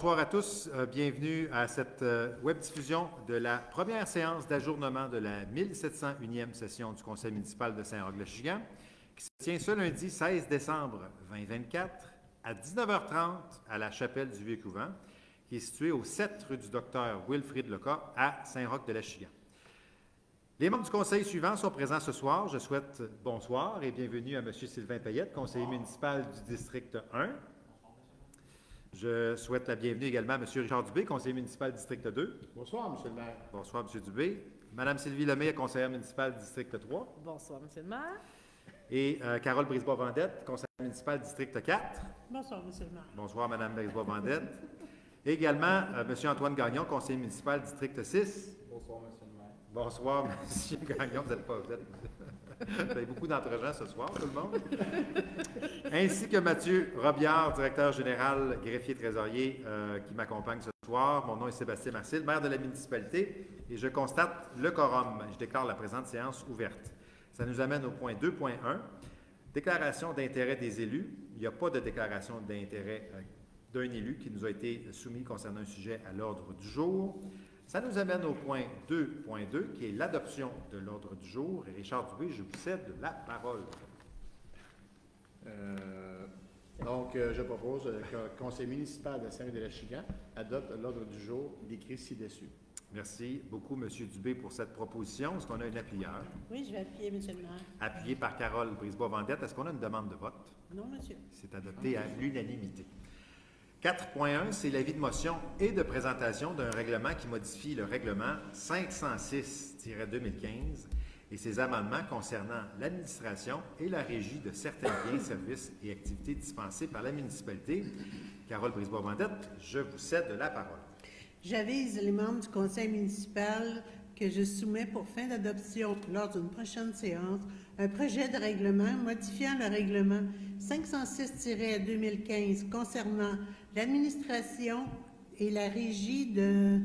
Bonsoir à tous, bienvenue à cette web-diffusion de la première séance d'ajournement de la 1701e session du Conseil municipal de Saint-Roch-le-Chigan, qui se tient ce lundi 16 décembre 2024 à 19h30 à la chapelle du Vieux-Couvent, qui est située au 7 rue du Docteur Wilfrid Leca à Saint-Roch-de-la-Chigan. Les membres du conseil suivants sont présents ce soir. Je souhaite bonsoir et bienvenue à M. Sylvain Payette, conseiller municipal du district 1. Je souhaite la bienvenue également à M. Richard Dubé, conseiller municipal du district 2. Bonsoir, M. le maire. Bonsoir, M. Dubé. Mme Sylvie Lemay, conseillère municipale du district 3. Bonsoir, M. le maire. Et Carole Brisebois-Vendette, conseillère municipale du district 4. Bonsoir, M. le maire. Bonsoir, Mme Brisebois-Vendette. Et également M. Antoine Gagnon, conseiller municipal du district 6. Bonsoir, M. le maire. Bonsoir, M. Gagnon. Vous avez beaucoup d'entre-gens ce soir, tout le monde. Ainsi que Mathieu Robillard, directeur général, greffier trésorier, qui m'accompagne ce soir. Mon nom est Sébastien Marcil, maire de la municipalité, et je constate le quorum. Je déclare la présente séance ouverte. Ça nous amène au point 2.1, déclaration d'intérêt des élus. Il n'y a pas de déclaration d'intérêt d'un élu qui nous a été soumis concernant un sujet à l'ordre du jour. Ça nous amène au point 2.2, qui est l'adoption de l'ordre du jour. Et Richard Dubé, je vous cède la parole. Je propose que le conseil municipal de Saint-Roch-de-la-Chigan adopte l'ordre du jour décrit ci-dessus. Merci beaucoup, M. Dubé, pour cette proposition. Est-ce qu'on a un appuyeur? Oui, je vais appuyer, M. le maire. Appuyé par Carole Brisebois-Vendette. Est-ce qu'on a une demande de vote? Non, monsieur. C'est adopté à l'unanimité. 4.1, c'est l'avis de motion et de présentation d'un règlement qui modifie le règlement 506-2015 et ses amendements concernant l'administration et la régie de certains biens, services et activités dispensés par la municipalité. Carole Brisebois-Vendette, je vous cède la parole. J'avise les membres du conseil municipal que je soumets pour fin d'adoption lors d'une prochaine séance un projet de règlement modifiant le règlement 506-2015 concernant l'administration et la régie de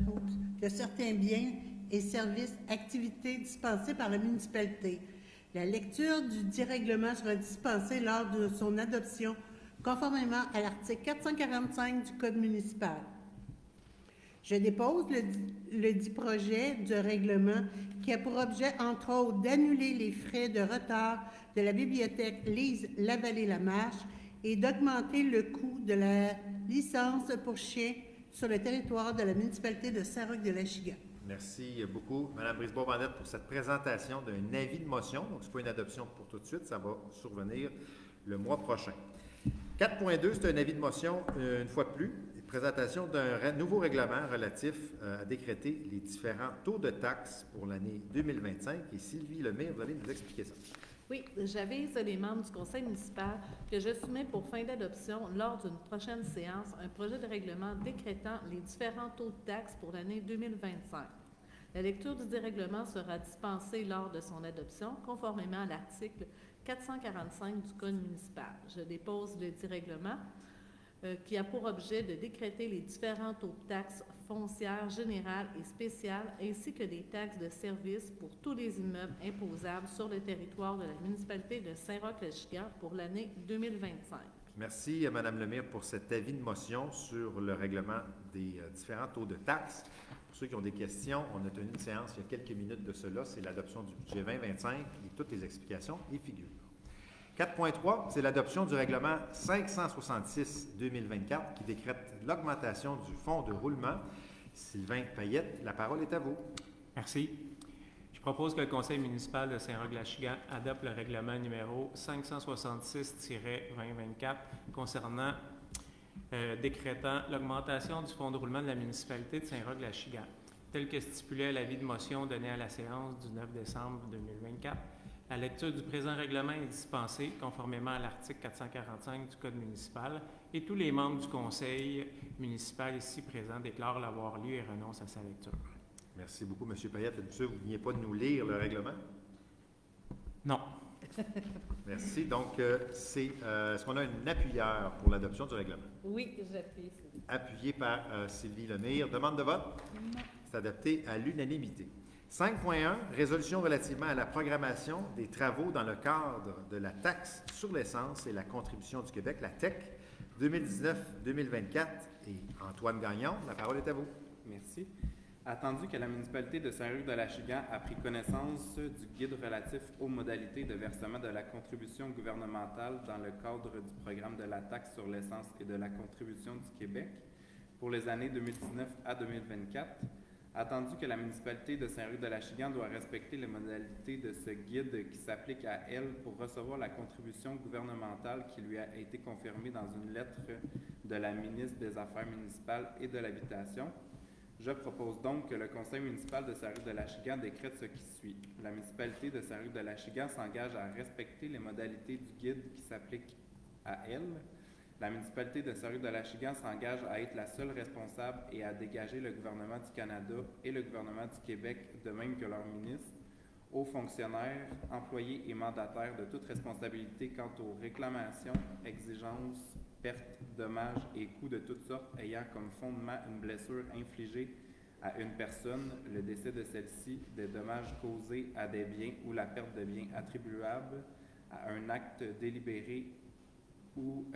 certains biens et services, activités dispensées par la municipalité. La lecture du dit règlement sera dispensée lors de son adoption conformément à l'article 445 du Code municipal. Je dépose le dit projet de règlement qui a pour objet, entre autres, d'annuler les frais de retard de la bibliothèque Lise Lavallée-Lamarche et d'augmenter le coût de la licence pour chiens sur le territoire de la municipalité de Saint-Roch-de-la-Chigan. Merci beaucoup, Mme Brisebois-Vendette, pour cette présentation d'un avis de motion. Donc, ce n'est pas une adoption pour tout de suite, ça va survenir le mois prochain. 4.2, c'est un avis de motion, une fois de plus, présentation d'un nouveau règlement relatif à décréter les différents taux de taxes pour l'année 2025. Et Sylvie Lemay, vous allez nous expliquer ça. Oui, j'avise les membres du conseil municipal que je soumets pour fin d'adoption lors d'une prochaine séance un projet de règlement décrétant les différents taux de taxes pour l'année 2025. La lecture du dérèglement sera dispensée lors de son adoption, conformément à l'article 445 du Code municipal. Je dépose le dérèglement qui a pour objet de décréter les différents taux de taxes foncières générales et spéciales, ainsi que des taxes de service pour tous les immeubles imposables sur le territoire de la municipalité de Saint-Roch-le-Chigan pour l'année 2025. Merci à Mme Lemire pour cet avis de motion sur le règlement des différents taux de taxes. Pour ceux qui ont des questions, on a tenu une séance il y a quelques minutes de cela, c'est l'adoption du budget 2025 et toutes les explications y figurent. 4.3, c'est l'adoption du règlement 566-2024 qui décrète l'augmentation du fonds de roulement. Sylvain Payette, la parole est à vous. Merci. Je propose que le conseil municipal de Saint-Roch-la-Chigan adopte le règlement numéro 566-2024 concernant décrétant l'augmentation du fonds de roulement de la municipalité de Saint-Roch-la-Chigan, tel que stipulé à l'avis de motion donné à la séance du 9 décembre 2024. La lecture du présent règlement est dispensée conformément à l'article 445 du Code municipal et tous les membres du conseil municipal ici présents déclarent l'avoir lu et renoncent à sa lecture. Merci beaucoup, M. Payette. Êtes-vous sûr que vous ne veniez pas de nous lire le règlement? Non. Merci. Donc, est-ce qu'on a un appuyeur pour l'adoption du règlement? Oui, j'appuie. Appuyé par Sylvie Lemire. Demande de vote? Non. C'est adopté à l'unanimité. 5.1, résolution relativement à la programmation des travaux dans le cadre de la taxe sur l'essence et la contribution du Québec, la TEC, 2019-2024 et Antoine Gagnon. La parole est à vous. Merci. Attendu que la municipalité de Saint-Roch-de-l'Achigan a pris connaissance du guide relatif aux modalités de versement de la contribution gouvernementale dans le cadre du programme de la taxe sur l'essence et de la contribution du Québec pour les années 2019 à 2024, attendu que la municipalité de Saint-Roch-de-l'Achigan doit respecter les modalités de ce guide qui s'applique à elle pour recevoir la contribution gouvernementale qui lui a été confirmée dans une lettre de la ministre des Affaires municipales et de l'Habitation, je propose donc que le conseil municipal de Saint-Roch-de-l'Achigan décrète ce qui suit. La municipalité de Saint-Roch-de-l'Achigan s'engage à respecter les modalités du guide qui s'appliquent à elle. La municipalité de Saint-Roch-de-l'Achigan s'engage à être la seule responsable et à dégager le gouvernement du Canada et le gouvernement du Québec, de même que leurs ministres, aux fonctionnaires, employés et mandataires de toute responsabilité quant aux réclamations, exigences, pertes, dommages et coûts de toutes sortes ayant comme fondement une blessure infligée à une personne, le décès de celle-ci, des dommages causés à des biens ou la perte de biens attribuables à un acte délibéré ou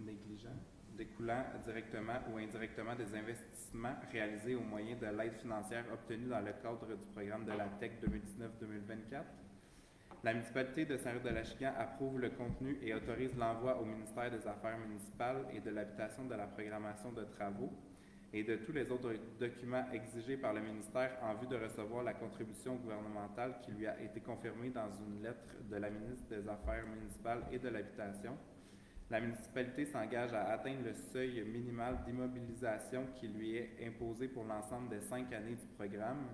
négligent, découlant directement ou indirectement des investissements réalisés au moyen de l'aide financière obtenue dans le cadre du programme de la TEC 2019-2024. La municipalité de Saint-Roch-de-l'Achigan approuve le contenu et autorise l'envoi au ministère des Affaires municipales et de l'Habitation de la programmation de travaux et de tous les autres documents exigés par le ministère en vue de recevoir la contribution gouvernementale qui lui a été confirmée dans une lettre de la ministre des Affaires municipales et de l'Habitation. La municipalité s'engage à atteindre le seuil minimal d'immobilisation qui lui est imposé pour l'ensemble des 5 années du programme.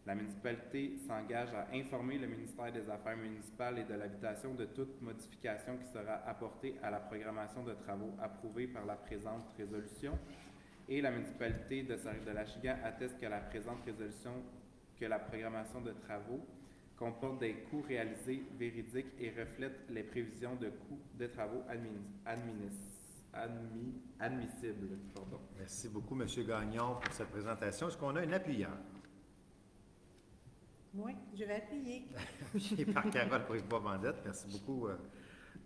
La municipalité s'engage à informer le ministère des Affaires municipales et de l'Habitation de toute modification qui sera apportée à la programmation de travaux approuvée par la présente résolution. Et la municipalité de Saint-Roch-de-l'Achigan atteste que la présente résolution, que la programmation de travaux comporte des coûts réalisés véridiques et reflète les prévisions de coûts de travaux admissibles. Pardon. Merci beaucoup, M. Gagnon, pour cette présentation. Est-ce qu'on a un appuyeur? Oui, je vais appuyer. Appuyé par Carole Brisebois-Vendette. Merci beaucoup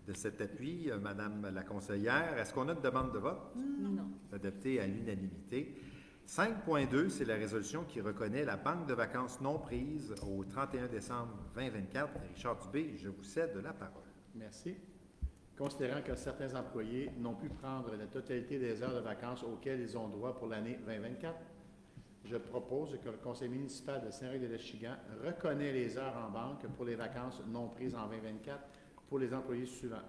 de cet appui, Madame la conseillère. Est-ce qu'on a une demande de vote? Non. Adoptée à l'unanimité. 5.2, c'est la résolution qui reconnaît la banque de vacances non prise au 31 décembre 2024. Richard Dubé, je vous cède la parole. Merci. Considérant que certains employés n'ont pu prendre la totalité des heures de vacances auxquelles ils ont droit pour l'année 2024, je propose que le conseil municipal de Saint-Roch-de-l'Achigan reconnaisse les heures en banque pour les vacances non prises en 2024 pour les employés suivants.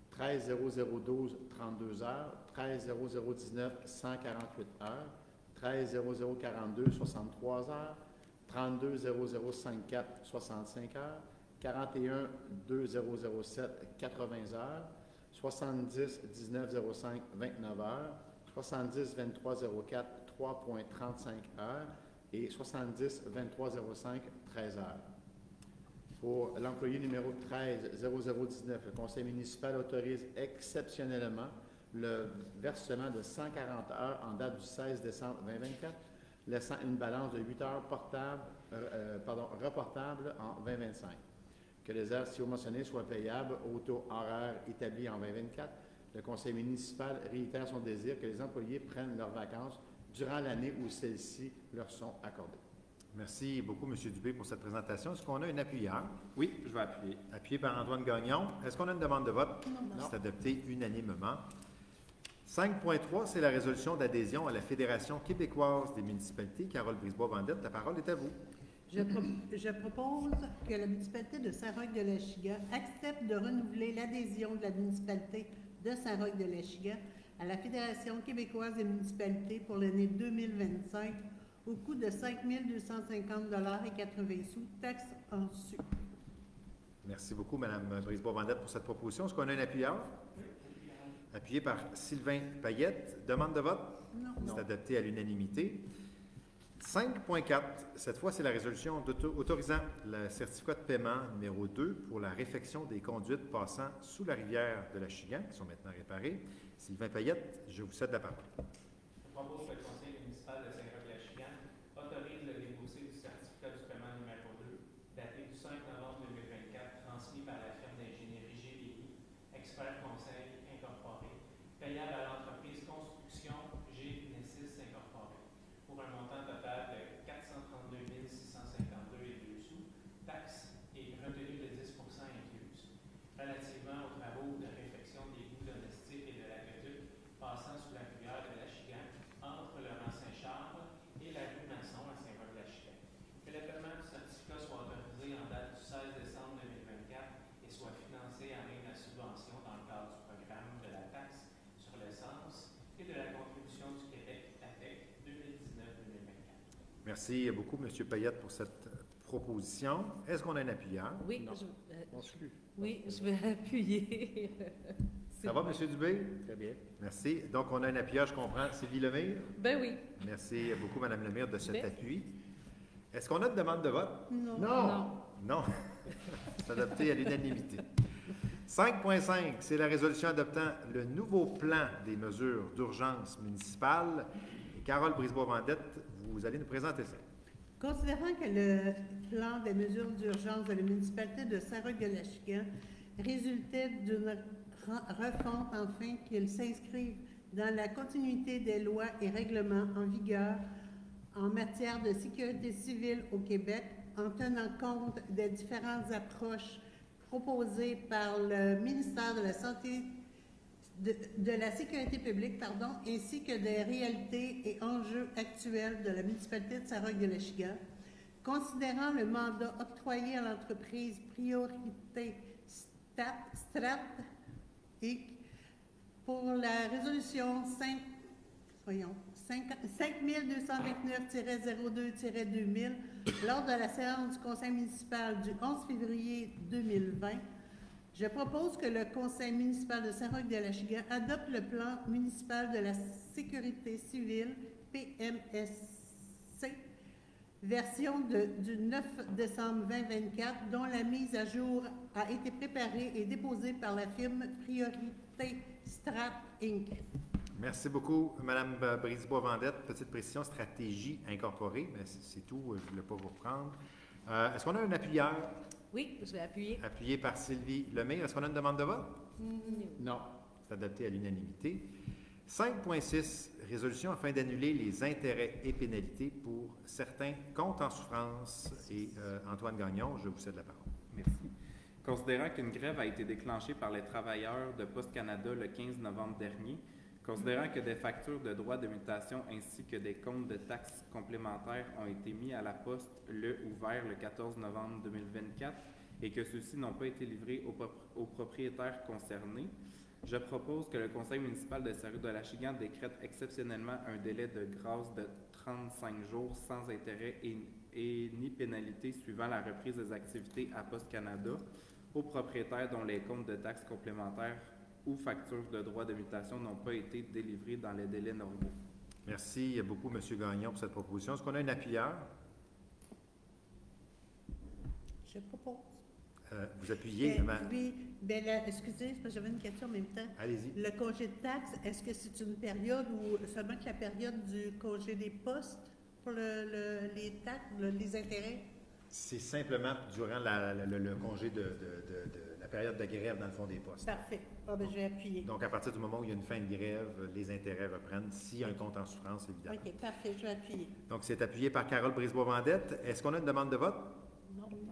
13 0012, 32 heures. 13 0019, 148 heures. 13 0042, 63 heures. 32 0054, 65 heures. 41 2007, 80 heures. 70 1905, 29 heures. 70 2304, 3,35 heures et 70 2305, 13 heures. Pour l'employé numéro 13 0019, le conseil municipal autorise exceptionnellement le versement de 140 heures en date du 16 décembre 2024, laissant une balance de 8 heures reportables en 2025. Que les heures ci mentionnées soient payables au taux horaire établi en 2024. Le conseil municipal réitère son désir que les employés prennent leurs vacances durant l'année où celles-ci leur sont accordées. Merci beaucoup, M. Dubé, pour cette présentation. Est-ce qu'on a un appuyeur? Oui, je vais appuyer. Appuyé par Antoine Gagnon. Est-ce qu'on a une demande de vote? Non. C'est adopté unanimement. 5.3, c'est la résolution d'adhésion à la Fédération québécoise des municipalités. Carole Brisebois-Vendette, la parole est à vous. Je propose que la municipalité de Saint-Roch-de-l'Achigan accepte de renouveler l'adhésion de la municipalité de Saint-Roch-de-l'Achigan à la Fédération québécoise des municipalités pour l'année 2025 au coût de 5 250,80 $, taxes en su. Merci beaucoup, Mme Brisebois-Vendette, pour cette proposition. Est-ce qu'on a un appuyeur? Appuyé par Sylvain Payette. Demande de vote? Non. C'est adopté à l'unanimité. 5.4, cette fois, c'est la résolution autorisant le certificat de paiement numéro 2 pour la réfection des conduites passant sous la rivière de l'Achigan, qui sont maintenant réparées. Sylvain Payette, je vous cède la parole. Je propose que le conseil municipal de Saint-Roch-de-l'Achigan autorise le déboursé du certificat du paiement numéro 2, daté du 5 novembre 2024, transmis par la firme d'ingénierie GDI, Expert Conseil Incorporé, payable à l'entreprise Merci beaucoup, M. Payette, pour cette proposition. Est-ce qu'on a un appuyeur? Oui, Non. On se lue. oui, je vais appuyer. Ça va, M. Dubé? Très bien. Merci. Donc, on a un appuyeur, je comprends. Sylvie Lemire? Ben oui. Merci beaucoup, Mme Lemire, de cet Bien. appui. Est-ce qu'on a une demande de vote? Non. Non! Non. C'est adopté à l'unanimité. 5.5, c'est la résolution adoptant le nouveau plan des mesures d'urgence municipales. Et Carole Brisebois-Vendette, vous allez nous présenter ça. Considérant que le plan des mesures d'urgence de la municipalité de Saint-Roch-de-Lachigan résultait d'une refonte afin qu'il s'inscrive dans la continuité des lois et règlements en vigueur en matière de sécurité civile au Québec, en tenant compte des différentes approches proposées par le ministère de la Santé, de la Sécurité publique, ainsi que des réalités et enjeux actuels de la municipalité de Saint-Roch-de-Lachigan, considérant le mandat octroyé à l'entreprise Priorité Strat Inc. pour la résolution 5229-02-2000 lors de la séance du conseil municipal du 11 février 2020, je propose que le conseil municipal de Saint-Roch-de-Lachigan adopte le plan municipal de la sécurité civile, PMSC, version du 9 décembre 2024, dont la mise à jour a été préparée et déposée par la firme Priorité Strat Inc. Merci beaucoup, Mme Brisebois-Vendette. Petite précision, stratégie incorporée, mais c'est tout, je ne voulais pas vous reprendre. Est-ce qu'on a un appuyeur? Oui, je vais appuyer. Appuyé par Sylvie Lemire. Est-ce qu'on a une demande de vote? Non. C'est adopté à l'unanimité. 5.6, résolution afin d'annuler les intérêts et pénalités pour certains comptes en souffrance. Et Antoine Gagnon, je vous cède la parole. Merci. Considérant qu'une grève a été déclenchée par les travailleurs de Poste Canada le 15 novembre dernier, considérant que des factures de droits de mutation ainsi que des comptes de taxes complémentaires ont été mis à la poste le ou vers le 14 novembre 2024 et que ceux-ci n'ont pas été livrés aux propriétaires concernés, je propose que le conseil municipal de Saint-Roch-de-Lachigan décrète exceptionnellement un délai de grâce de 35 jours sans intérêt et ni pénalité suivant la reprise des activités à Poste Canada aux propriétaires dont les comptes de taxes complémentaires ou factures de droits de mutation n'ont pas été délivrés dans les délais normaux. Merci beaucoup, M. Gagnon, pour cette proposition. Est-ce qu'on a un appuyeur? Je propose. Vous appuyez? Oui, excusez, parce que j'avais une question en même temps. Allez-y. Le congé de taxe, est-ce que c'est une période ou seulement que la période du congé des postes pour les taxes, les intérêts? C'est simplement durant le congé de la période de grève dans le fond des postes. Parfait. Ah, ben, je vais appuyer. Donc, à partir du moment où il y a une fin de grève, les intérêts reprennent, s'il y a un compte en souffrance, évidemment. OK, parfait, je vais appuyer. Donc, c'est appuyé par Carole Brisebois-Vendette. Est-ce qu'on a une demande de vote?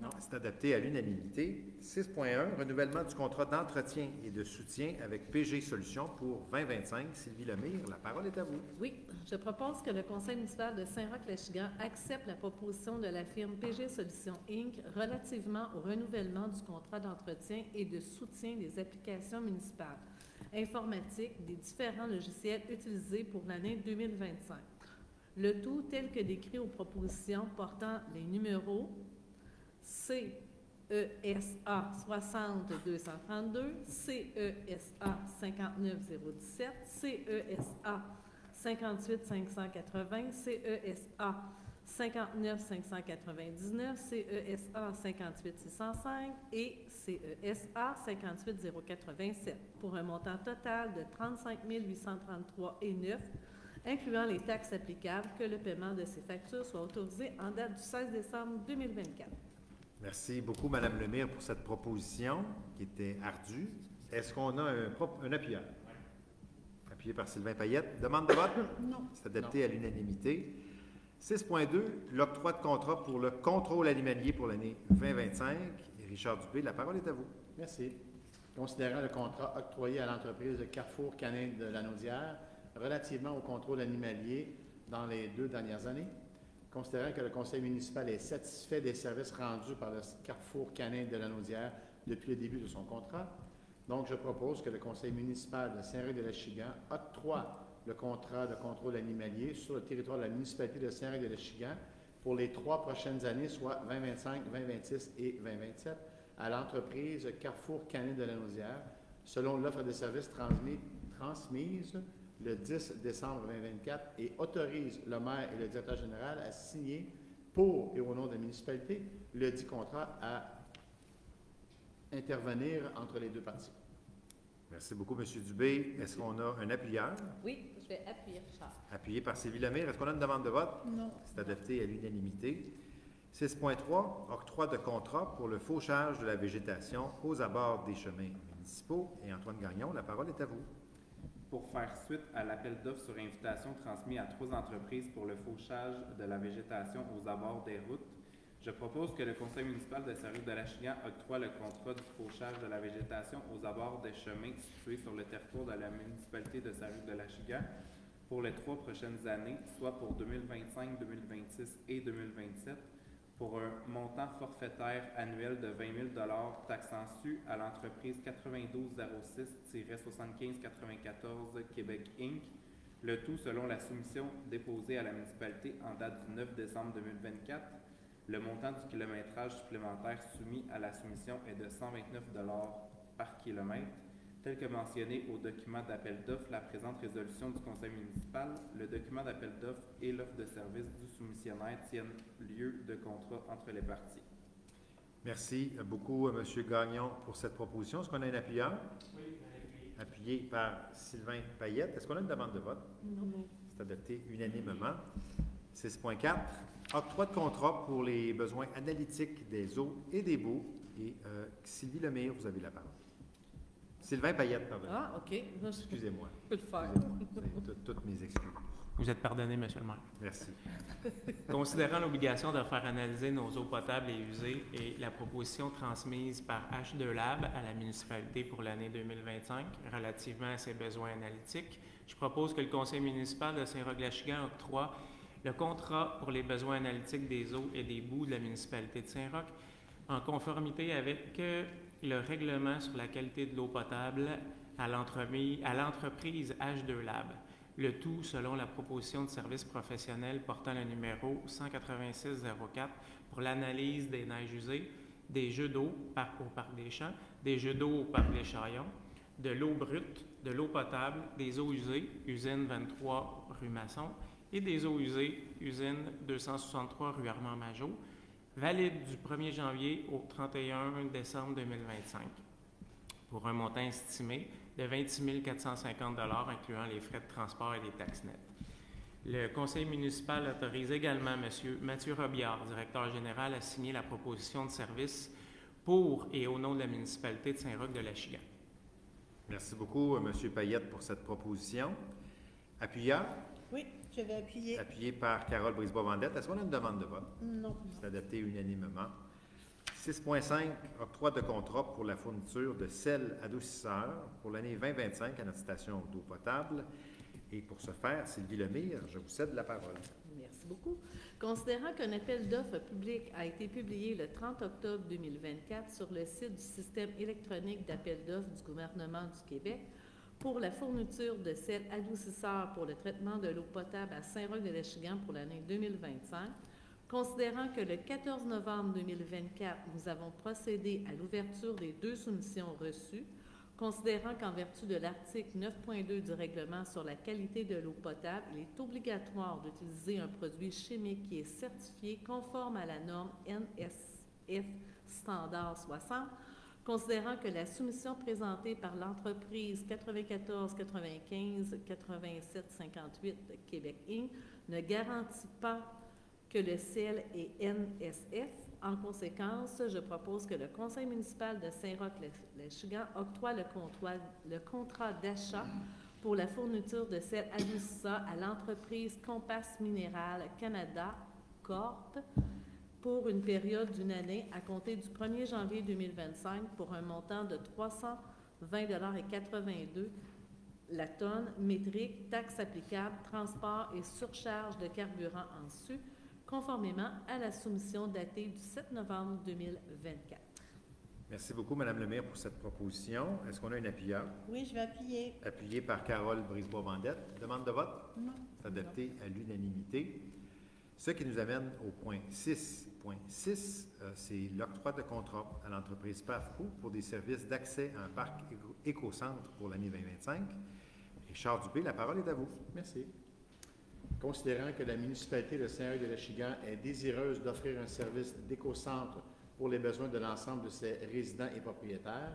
Non. C'est adopté à l'unanimité. 6.1, renouvellement du contrat d'entretien et de soutien avec PG Solutions pour 2025. Sylvie Lemire, la parole est à vous. Oui, je propose que le conseil municipal de Saint-Roch-Lachigan accepte la proposition de la firme PG Solutions Inc. relativement au renouvellement du contrat d'entretien et de soutien des applications municipales informatiques des différents logiciels utilisés pour l'année 2025. Le tout tel que décrit aux propositions portant les numéros CESA 60-232, CESA 59-017, CESA 58-580, CESA 59-599, CESA 58-605 et CESA 58-087 pour un montant total de 35 833,9 incluant les taxes applicables, que le paiement de ces factures soit autorisé en date du 16 décembre 2024. Merci beaucoup, Mme Lemire, pour cette proposition qui était ardue. Est-ce qu'on a un appuyeur? Appuyé par Sylvain Payette. Demande de vote? Non. C'est adopté à l'unanimité. 6.2, l'octroi de contrat pour le contrôle animalier pour l'année 2025. Et Richard Dubé, la parole est à vous. Merci. Considérant le contrat octroyé à l'entreprise de Carrefour Canin de Lanaudière relativement au contrôle animalier dans les 2 dernières années, considérant que le conseil municipal est satisfait des services rendus par le Carrefour Canin de Lanaudière depuis le début de son contrat, donc je propose que le conseil municipal de Saint-Roch-de-Lachigan octroie le contrat de contrôle animalier sur le territoire de la municipalité de Saint-Roch-de-Lachigan pour les 3 prochaines années, soit 2025, 2026 et 2027, à l'entreprise Carrefour Canet de la Naudière, selon l'offre de services transmise le 10 décembre 2024 et autorise le maire et le directeur général à signer pour et au nom de la municipalité le dit contrat à intervenir entre les deux parties. Merci beaucoup, M. Dubé. Est-ce qu'on a un appuyeur? Oui, je vais appuyer Richard. Appuyé par Sylvie Lemire. Est-ce qu'on a une demande de vote? Non. C'est adopté à l'unanimité. 6.3, octroi de contrat pour le fauchage de la végétation aux abords des chemins municipaux. Et Antoine Gagnon, la parole est à vous. Pour faire suite à l'appel d'offres sur invitation transmis à 3 entreprises pour le fauchage de la végétation aux abords des routes, je propose que le Conseil municipal de Saint-Roch-de-Lachigan octroie le contrat du fauchage de la végétation aux abords des chemins situés sur le territoire de la municipalité de Saint-Roch-de-Lachigan pour les 3 prochaines années, soit pour 2025, 2026 et 2027, pour un montant forfaitaire annuel de 20 000 taxant su à l'entreprise 9206-7594 Québec Inc., le tout selon la soumission déposée à la municipalité en date du 9 décembre 2024. Le montant du kilométrage supplémentaire soumis à la soumission est de 129 par kilomètre. Tel que mentionné au document d'appel d'offres, la présente résolution du Conseil municipal, le document d'appel d'offres et l'offre de service du soumissionnaire tiennent lieu de contrat entre les parties. Merci beaucoup, M. Gagnon, pour cette proposition. Est-ce qu'on a un appuyeur? Oui, Appuyé par Sylvain Payette. Est-ce qu'on a une demande de vote? Non. C'est adopté unanimement. 6.4, octroi de contrat pour les besoins analytiques des eaux et des boues. Et Sylvie Lemire, vous avez la parole. Sylvain Payette, pardon. Ah, OK. Là, je Excusez-moi. peux le faire. Excusez-moi. Vous avez toutes mes excuses. Vous êtes pardonné, M. le maire. Merci. Considérant l'obligation de faire analyser nos eaux potables et usées et la proposition transmise par H2 Lab à la municipalité pour l'année 2025 relativement à ses besoins analytiques, je propose que le Conseil municipal de Saint-Roch-de-Lachigan octroie le contrat pour les besoins analytiques des eaux et des boues de la municipalité de Saint-Roch en conformité avec le règlement sur la qualité de l'eau potable à l'entreprise H2 Lab. Le tout selon la proposition de service professionnel portant le numéro 18604 pour l'analyse des neiges usées, des jeux d'eau au Parc des Champs, des jeux d'eau au Parc des Chaillons, de l'eau brute, de l'eau potable, des eaux usées, usine 23 rue Masson, et des eaux usées, usine 263 rue Armand-Majot, valide du 1er janvier au 31 décembre 2025, pour un montant estimé de 26 450 incluant les frais de transport et les taxes nettes. Le Conseil municipal autorise également M. Mathieu Robillard, directeur général, à signer la proposition de service pour et au nom de la municipalité de Saint-Roch-de-Lachigan. Merci beaucoup, M. Payette, pour cette proposition. Appuyeur? Oui, je vais appuyer. Appuyé par Carole Brisebois-Vendette. Est-ce qu'on a une demande de vote? Non. C'est adopté unanimement. 6.5, octroi de contrat pour la fourniture de sel adoucisseur pour l'année 2025 à notre station d'eau potable. Et pour ce faire, Sylvie Lemire, je vous cède la parole. Merci beaucoup. Considérant qu'un appel d'offres public a été publié le 30 octobre 2024 sur le site du système électronique d'appel d'offres du gouvernement du Québec pour la fourniture de sel adoucisseur pour le traitement de l'eau potable à Saint-Roch-de-Lachigan pour l'année 2025, considérant que le 14 novembre 2024, nous avons procédé à l'ouverture des 2 soumissions reçues, considérant qu'en vertu de l'article 9.2 du règlement sur la qualité de l'eau potable, il est obligatoire d'utiliser un produit chimique qui est certifié conforme à la norme NSF Standard 60, considérant que la soumission présentée par l'entreprise 94-95-87-58 Québec Inc. ne garantit pas que le sel est NSF. En conséquence, je propose que le Conseil municipal de Saint-Roch-Lachigan octroie le contrat d'achat pour la fourniture de sel adoucisseur à l'entreprise Compass Minéral Canada Corp. Pour une période d'une année à compter du 1er janvier 2025 pour un montant de 320,82 la tonne métrique, taxes applicables, transport et surcharge de carburant en su, conformément à la soumission datée du 7 novembre 2024. Merci beaucoup, Mme Lemire, pour cette proposition. Est-ce qu'on a un appuyeur? Oui, je vais appuyer. Appuyé par Carole Brisebois-Vendette. Demande de vote? Non. C'est adopté à l'unanimité. Ce qui nous amène au point 6.6, c'est l'octroi de contrat à l'entreprise PAFCO pour des services d'accès à un parc éco-centre pour l'année 2025. Richard Dubé, la parole est à vous. Merci. Considérant que la municipalité de Saint-Roch-de-L'Achigan est désireuse d'offrir un service d'éco-centre pour les besoins de l'ensemble de ses résidents et propriétaires,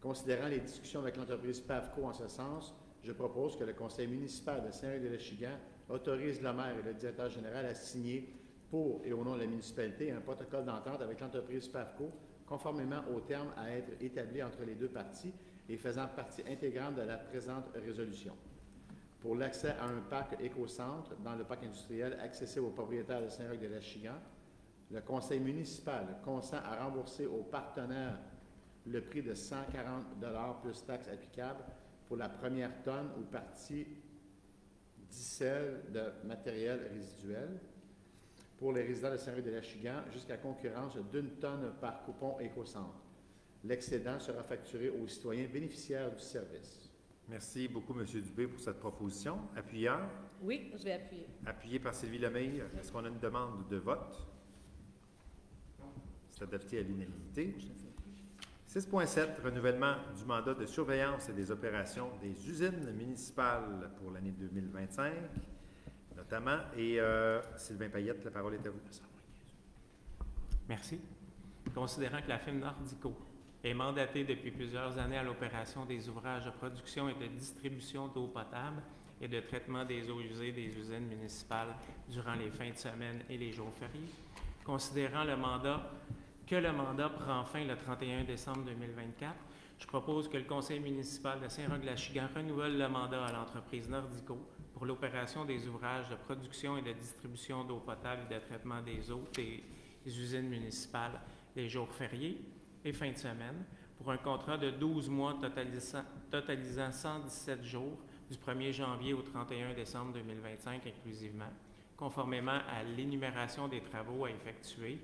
considérant les discussions avec l'entreprise PAFCO en ce sens, je propose que le conseil municipal de Saint-Roch-de-L'Achigan autorise le maire et le directeur général à signer pour et au nom de la municipalité un protocole d'entente avec l'entreprise PAFCO conformément aux termes à être établis entre les deux parties et faisant partie intégrante de la présente résolution. Pour l'accès à un parc éco-centre dans le parc industriel accessible aux propriétaires de Saint-Roch-de-L'Achigan, le conseil municipal consent à rembourser aux partenaires le prix de 140 $ plus taxes applicables pour la première tonne ou partie d'icelle de matériel résiduel pour les résidents de Saint-Roch-de-L'Achigan jusqu'à concurrence d'une tonne par coupon éco-centre. L'excédent sera facturé aux citoyens bénéficiaires du service. Merci beaucoup, M. Dubé, pour cette proposition. Appuyeur? Oui, je vais appuyer. Appuyé par Sylvie Lemay. Est-ce qu'on a une demande de vote? C'est adopté à l'unanimité. 6.7, renouvellement du mandat de surveillance et des opérations des usines municipales pour l'année 2025, notamment. Et Sylvain Payette, la parole est à vous. Merci. Considérant que la firme Nordico est mandatée depuis plusieurs années à l'opération des ouvrages de production et de distribution d'eau potable et de traitement des eaux usées des usines municipales durant les fins de semaine et les jours fériés, considérant que le mandat prend fin le 31 décembre 2024, je propose que le conseil municipal de Saint-Roch-de-L'Achigan renouvelle le mandat à l'entreprise Nordico pour l'opération des ouvrages de production et de distribution d'eau potable et de traitement des eaux des usines municipales les jours fériés et fins de semaine pour un contrat de 12 mois totalisant 117 jours du 1er janvier au 31 décembre 2025 inclusivement, conformément à l'énumération des travaux à effectuer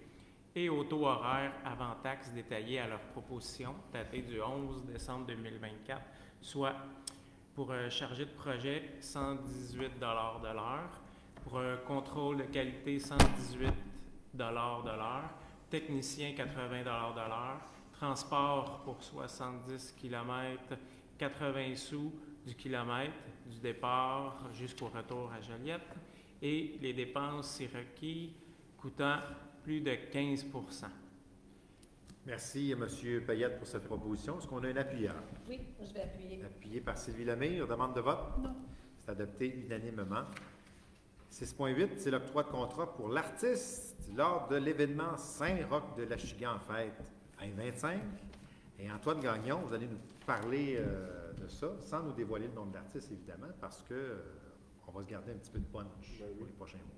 et au taux horaire avant taxe détaillé à leur proposition datée du 11 décembre 2024, soit pour un chargé de projet 118 $ de l'heure, pour un contrôle de qualité 118 $ de l'heure, technicien 80 $ de l'heure, transport pour 70 km, 80 sous du kilomètre du départ jusqu'au retour à Joliette et les dépenses si requis coûtant plus de 15 %. Merci, M. Payette, pour cette proposition. Est-ce qu'on a un appuyeur? Oui, je vais appuyer. Appuyé par Sylvie Lemay. Demande de vote? Non. C'est adopté unanimement. 6.8, c'est l'octroi de contrat pour l'artiste lors de l'événement Saint-Roch-de-L'Achigan Fête 2025. Et Antoine Gagnon, vous allez nous parler de ça, sans nous dévoiler le nom de l'artiste, évidemment, parce que on va se garder un petit peu de punch pour les prochains mois.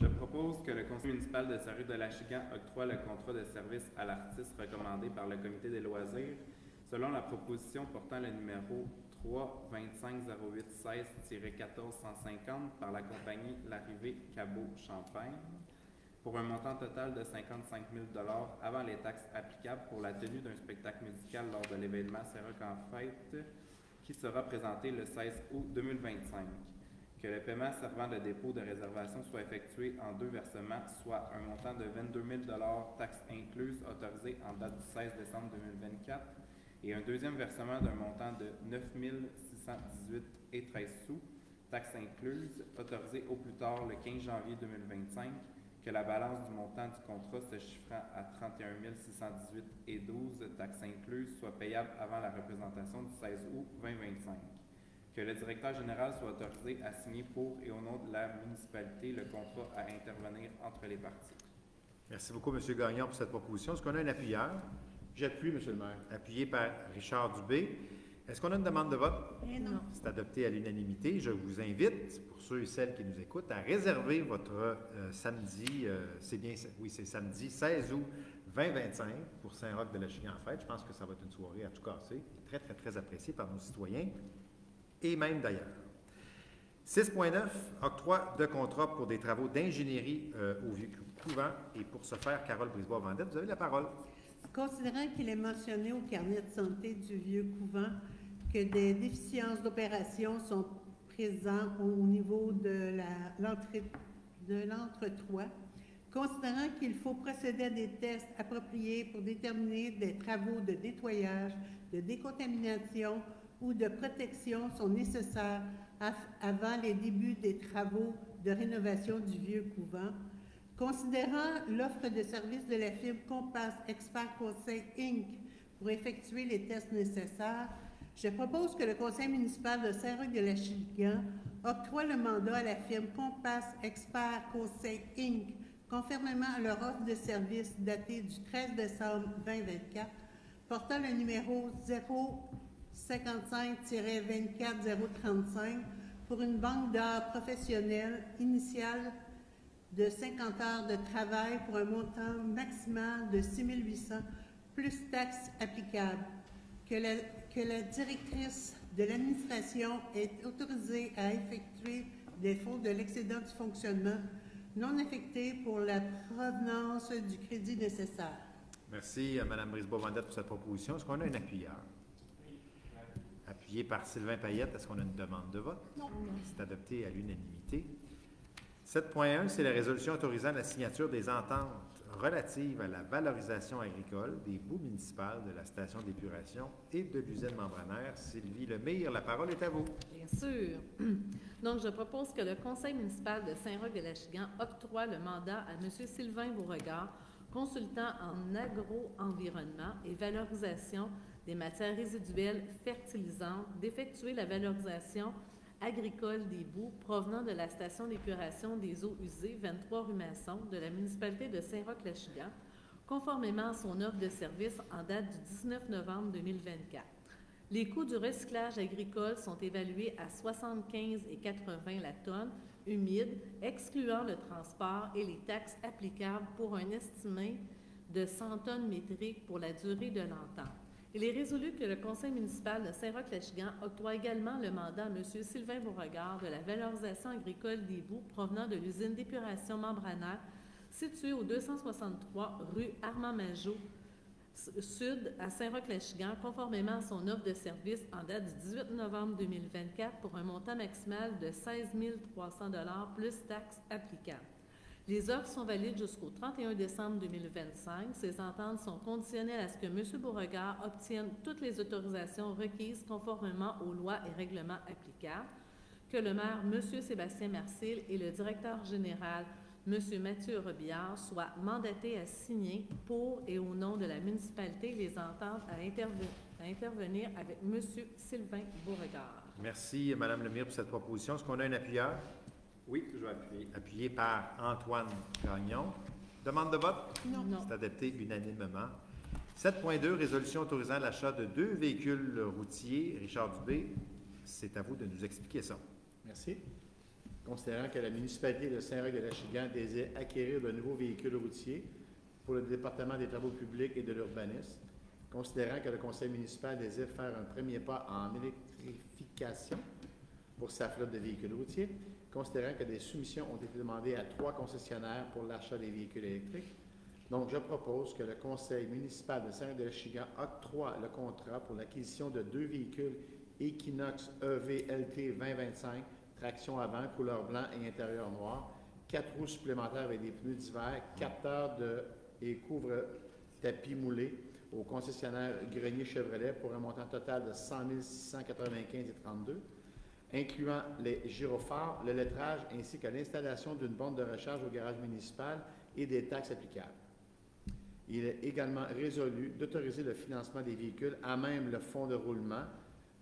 Je propose que le conseil municipal de Saint-Roch-de-L'Achigan octroie le contrat de service à l'artiste recommandé par le comité des loisirs selon la proposition portant le numéro 3-25-08-16-14-150 par la compagnie L'Arrivée Cabot-Champagne pour un montant total de 55 000 $ avant les taxes applicables pour la tenue d'un spectacle musical lors de l'événement Saint-Roch en Fête qui sera présenté le 16 août 2025. Que le paiement servant de dépôt de réservation soit effectué en 2 versements, soit un montant de 22 000 $ taxes incluses autorisé en date du 16 décembre 2024 et un deuxième versement d'un montant de 9 618 et 13 sous, taxes incluses, autorisé au plus tard le 15 janvier 2025, que la balance du montant du contrat se chiffrant à 31 618 et 12 taxes incluses soit payable avant la représentation du 16 août 2025. Que le directeur général soit autorisé à signer pour et au nom de la municipalité le contrat à intervenir entre les parties. Merci beaucoup, M. Gagnon, pour cette proposition. Est-ce qu'on a un appuyeur? J'appuie, M. le maire. Appuyé par Richard Dubé. Est-ce qu'on a une demande de vote? Non. C'est adopté à l'unanimité. Je vous invite, pour ceux et celles qui nous écoutent, à réserver votre samedi, c'est samedi 16 août 2025 pour Saint-Roch-de-L'Achigan en Fête. Je pense que ça va être une soirée à tout casser, très, très, très appréciée par nos citoyens et même d'ailleurs. 6.9, octroi de contrat pour des travaux d'ingénierie au Vieux-Couvent. Et pour ce faire, Carole Brisebois-Vendette, vous avez la parole. Considérant qu'il est mentionné au carnet de santé du Vieux-Couvent que des déficiences d'opération sont présentes au niveau de l'entrée de l'entre-trois, considérant qu'il faut procéder à des tests appropriés pour déterminer des travaux de nettoyage, de décontamination ou de protection sont nécessaires avant les débuts des travaux de rénovation du vieux couvent, considérant l'offre de services de la firme Compass Expert Conseil Inc. pour effectuer les tests nécessaires, je propose que le Conseil municipal de Saint-Roch-de-l'Achigan octroie le mandat à la firme Compass Expert Conseil Inc., conformément à leur offre de services datée du 13 décembre 2024, portant le numéro 055-24035 pour une banque d'heures professionnelle initiale de 50 heures de travail pour un montant maximal de 6 800 plus taxes applicables, que la directrice de l'administration est autorisée à effectuer des fonds de l'excédent du fonctionnement non affectés pour la provenance du crédit nécessaire. Merci à Mme Brisebois-Vendette pour cette proposition. Est-ce qu'on a un appuyeur? Appuyé par Sylvain Payette. Est-ce qu'on a une demande de vote? Non. C'est adopté à l'unanimité. 7.1, c'est la résolution autorisant la signature des ententes relatives à la valorisation agricole des boues municipales de la station d'épuration et de l'usine membranaire. Sylvie Lemire, la parole est à vous. Bien sûr. Donc, je propose que le Conseil municipal de Saint-Roch-de-l'Achigan octroie le mandat à M. Sylvain Beauregard, consultant en agro-environnement et valorisation des matières résiduelles fertilisantes, d'effectuer la valorisation agricole des boues provenant de la station d'épuration des eaux usées 23 rue Masson de la municipalité de Saint-Roch-l'Achigan, conformément à son offre de service en date du 19 novembre 2024. Les coûts du recyclage agricole sont évalués à 75,80 la tonne humide, excluant le transport et les taxes applicables pour un estimé de 100 tonnes métriques pour la durée de l'entente. Il est résolu que le Conseil municipal de Saint-Roch-l'Achigan octroie également le mandat à M. Sylvain Beauregard de la valorisation agricole des boues provenant de l'usine d'épuration membranaire située au 263 rue Armand-Majot Sud à Saint-Roch-l'Achigan, conformément à son offre de service en date du 18 novembre 2024 pour un montant maximal de 16 300 $ plus taxes applicables. Les offres sont valides jusqu'au 31 décembre 2025. Ces ententes sont conditionnelles à ce que M. Beauregard obtienne toutes les autorisations requises conformément aux lois et règlements applicables, que le maire, M. Sébastien Marcil, et le directeur général, M. Mathieu Robillard, soient mandatés à signer pour et au nom de la municipalité les ententes à intervenir avec M. Sylvain Beauregard. Merci, Mme Lemire, pour cette proposition. Est-ce qu'on a un appuyeur? Oui, je vais appuyer. Appuyé par Antoine Gagnon. Demande de vote? Non. C'est adopté unanimement. 7.2, résolution autorisant l'achat de 2 véhicules routiers. Richard Dubé, c'est à vous de nous expliquer ça. Merci. Considérant que la municipalité de Saint-Roch-de-l'Achigan désire acquérir de nouveaux véhicules routiers pour le département des travaux publics et de l'urbanisme, considérant que le conseil municipal désire faire un premier pas en électrification pour sa flotte de véhicules routiers, considérant que des soumissions ont été demandées à 3 concessionnaires pour l'achat des véhicules électriques. Donc, je propose que le conseil municipal de Saint-Roch-de-l'Achigan octroie le contrat pour l'acquisition de 2 véhicules Equinox EV-LT 2025, traction avant, couleur blanc et intérieur noir, 4 roues supplémentaires avec des pneus d'hiver, capteurs et couvre-tapis moulés au concessionnaire Grenier Chevrolet pour un montant total de 100 695,32 $, incluant les gyrophares, le lettrage ainsi que l'installation d'une borne de recharge au garage municipal et des taxes applicables. Il est également résolu d'autoriser le financement des véhicules à même le fonds de roulement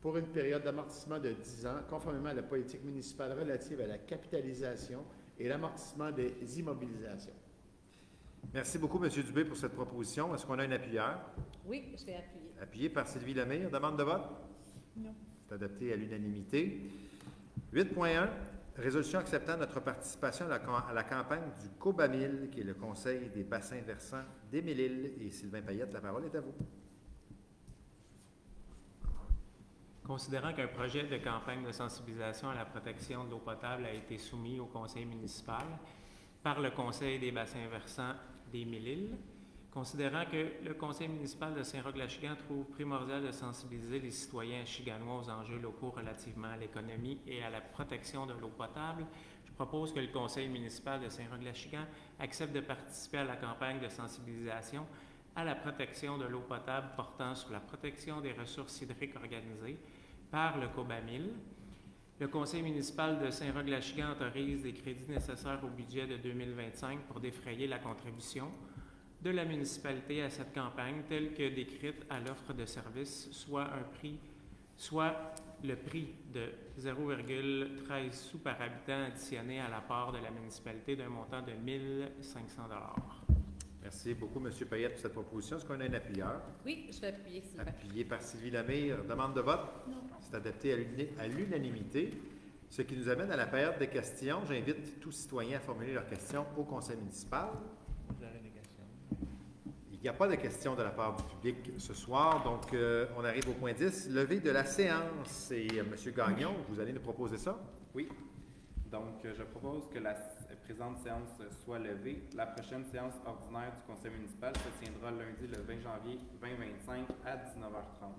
pour une période d'amortissement de 10 ans, conformément à la politique municipale relative à la capitalisation et l'amortissement des immobilisations. Merci beaucoup, M. Dubé, pour cette proposition. Est-ce qu'on a un appuyeur? Oui, je vais appuyer. Appuyé par Sylvie Lemire. Demande de vote? Non. C'est adopté à l'unanimité. 8.1, résolution acceptant notre participation à la campagne du COBAMIL, qui est le Conseil des bassins versants d'Émile-Île. Et Sylvain Payette, la parole est à vous. Considérant qu'un projet de campagne de sensibilisation à la protection de l'eau potable a été soumis au conseil municipal par le Conseil des bassins versants d'Émile-Île, considérant que le conseil municipal de Saint-Roch-l'Achigan trouve primordial de sensibiliser les citoyens achiganois aux enjeux locaux relativement à l'économie et à la protection de l'eau potable, je propose que le conseil municipal de Saint-Roch-de-l'Achigan accepte de participer à la campagne de sensibilisation à la protection de l'eau potable portant sur la protection des ressources hydriques organisées par le COBAMIL. Le conseil municipal de Saint-Roch-de-l'Achigan autorise les crédits nécessaires au budget de 2025 pour défrayer la contribution de la municipalité à cette campagne, telle que décrite à l'offre de service, soit le prix de 0,13 sous par habitant additionné à la part de la municipalité d'un montant de 1 500 $. Merci beaucoup, M. Payette, pour cette proposition. Est-ce qu'on a un appuyeur? Oui, je vais appuyer, Sylvain. Appuyé par Sylvie Lemay. Demande de vote? Non. C'est adopté à l'unanimité. Ce qui nous amène à la période des questions. J'invite tous citoyens à formuler leurs questions au conseil municipal. Il n'y a pas de questions de la part du public ce soir, donc on arrive au point 10, levée de la séance. Et M. Gagnon, vous allez nous proposer ça? Oui. Donc, je propose que la présente séance soit levée. La prochaine séance ordinaire du conseil municipal se tiendra lundi le 20 janvier 2025 à 19h30.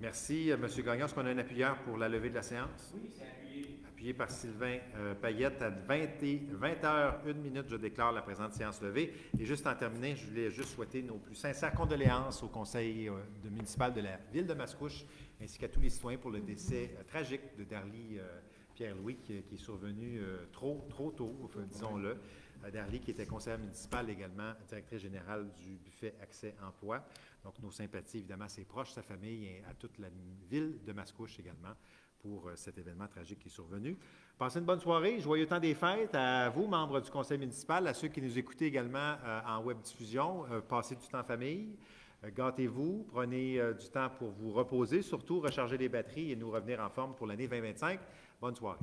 Merci, M. Gagnon. Est-ce qu'on a un appuyeur pour la levée de la séance? Oui, c'est appuyé. Appuyé par Sylvain Payette à 20h01, je déclare la présente séance levée. Et juste en terminant, je voulais juste souhaiter nos plus sincères condoléances au conseil municipal de la ville de Mascouche, ainsi qu'à tous les citoyens pour le décès tragique de Darly Pierre-Louis, qui est survenu trop tôt, disons-le. Darly, qui était conseillère municipale également, directrice générale du buffet Accès Emploi. Donc, nos sympathies, évidemment, à ses proches, sa famille et à toute la ville de Mascouche également pour cet événement tragique qui est survenu. Passez une bonne soirée, joyeux temps des fêtes à vous, membres du conseil municipal, à ceux qui nous écoutez également en web diffusion. Passez du temps en famille, gâtez-vous, prenez du temps pour vous reposer, surtout recharger les batteries et nous revenir en forme pour l'année 2025. Bonne soirée.